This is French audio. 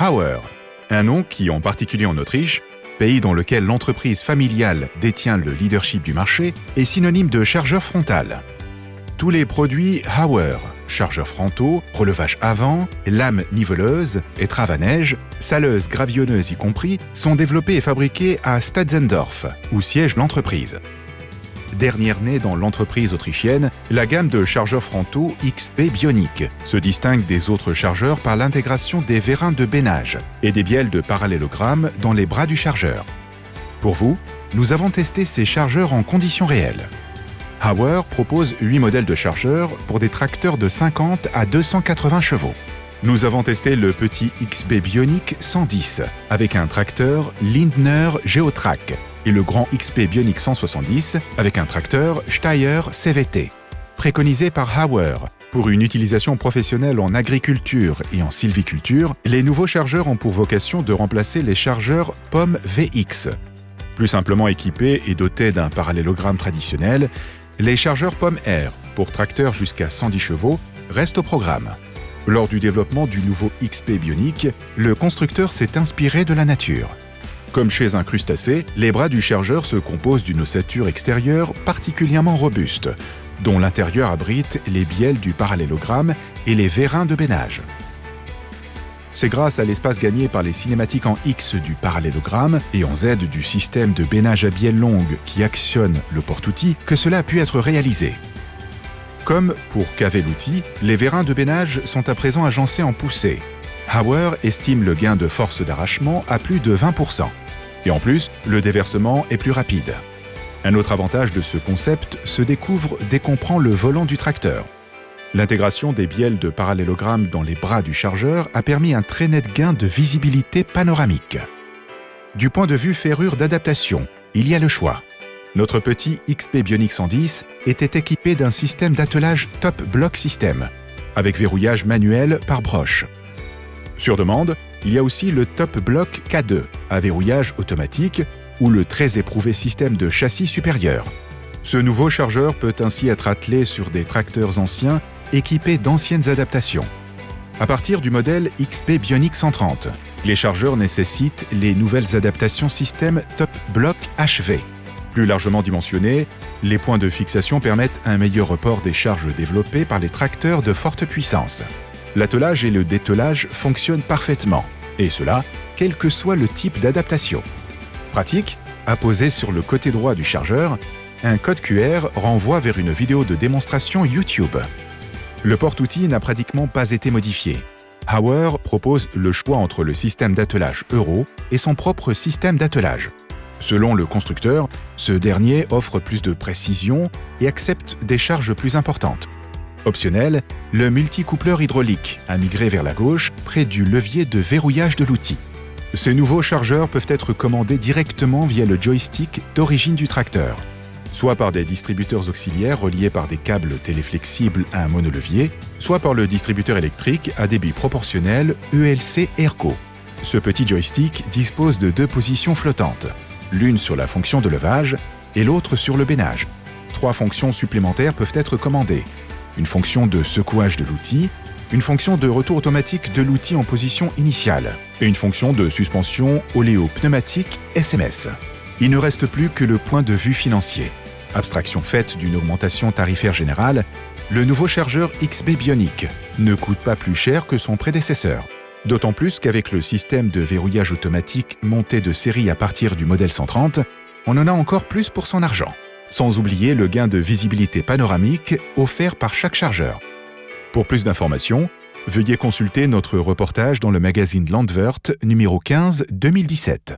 Hauer, un nom qui, en particulier en Autriche, pays dans lequel l'entreprise familiale détient le leadership du marché, est synonyme de chargeur frontal. Tous les produits Hauer, chargeur frontaux, relevage avant, lame niveleuse, étrave à neige, saleuse gravillonneuse y compris, sont développés et fabriqués à Statzendorf, où siège l'entreprise. Dernière née dans l'entreprise autrichienne, la gamme de chargeurs frontaux XP Bionic se distingue des autres chargeurs par l'intégration des vérins de bénage et des bielles de parallélogramme dans les bras du chargeur. Pour vous, nous avons testé ces chargeurs en conditions réelles. Hauer propose 8 modèles de chargeurs pour des tracteurs de 50 à 280 chevaux. Nous avons testé le petit XP Bionic 110 avec un tracteur Lindner Geotrack et le grand XP Bionic 170 avec un tracteur Steyr CVT. Préconisé par Hauer pour une utilisation professionnelle en agriculture et en sylviculture, les nouveaux chargeurs ont pour vocation de remplacer les chargeurs POM VX. Plus simplement équipés et dotés d'un parallélogramme traditionnel, les chargeurs POM R, pour tracteurs jusqu'à 110 chevaux, restent au programme. Lors du développement du nouveau XP Bionic, le constructeur s'est inspiré de la nature. Comme chez un crustacé, les bras du chargeur se composent d'une ossature extérieure particulièrement robuste, dont l'intérieur abrite les bielles du parallélogramme et les vérins de bénage. C'est grâce à l'espace gagné par les cinématiques en X du parallélogramme et en Z du système de bénage à bielles longues qui actionne le porte-outil que cela a pu être réalisé. Comme pour caver l'outil, les vérins de bénage sont à présent agencés en poussée. Hauer estime le gain de force d'arrachement à plus de 20%. Et en plus, le déversement est plus rapide. Un autre avantage de ce concept se découvre dès qu'on prend le volant du tracteur. L'intégration des bielles de parallélogramme dans les bras du chargeur a permis un très net gain de visibilité panoramique. Du point de vue ferrure d'adaptation, il y a le choix. Notre petit XP Bionic 110 était équipé d'un système d'attelage Top Block System, avec verrouillage manuel par broche. Sur demande, il y a aussi le Top Block K2, à verrouillage automatique, ou le très éprouvé système de châssis supérieur. Ce nouveau chargeur peut ainsi être attelé sur des tracteurs anciens équipés d'anciennes adaptations. À partir du modèle XP Bionic 130, les chargeurs nécessitent les nouvelles adaptations système Top Block HV. Plus largement dimensionnés, les points de fixation permettent un meilleur report des charges développées par les tracteurs de forte puissance. L'attelage et le dételage fonctionnent parfaitement, et cela, quel que soit le type d'adaptation. Pratique, apposé sur le côté droit du chargeur, un code QR renvoie vers une vidéo de démonstration YouTube. Le porte-outil n'a pratiquement pas été modifié. Hauer propose le choix entre le système d'attelage Euro et son propre système d'attelage. Selon le constructeur, ce dernier offre plus de précision et accepte des charges plus importantes. Optionnel, le multicoupleur hydraulique a migré vers la gauche près du levier de verrouillage de l'outil. Ces nouveaux chargeurs peuvent être commandés directement via le joystick d'origine du tracteur, soit par des distributeurs auxiliaires reliés par des câbles téléflexibles à un monolevier, soit par le distributeur électrique à débit proportionnel ELC ERCO. Ce petit joystick dispose de 2 positions flottantes, l'une sur la fonction de levage et l'autre sur le bénage. 3 fonctions supplémentaires peuvent être commandées. Une fonction de secouage de l'outil, une fonction de retour automatique de l'outil en position initiale et une fonction de suspension oléo-pneumatique SMS. Il ne reste plus que le point de vue financier. Abstraction faite d'une augmentation tarifaire générale, le nouveau chargeur XP Bionic ne coûte pas plus cher que son prédécesseur. D'autant plus qu'avec le système de verrouillage automatique monté de série à partir du modèle 130, on en a encore plus pour son argent. Sans oublier le gain de visibilité panoramique offert par chaque chargeur. Pour plus d'informations, veuillez consulter notre reportage dans le magazine Landwirt numéro 15 2017.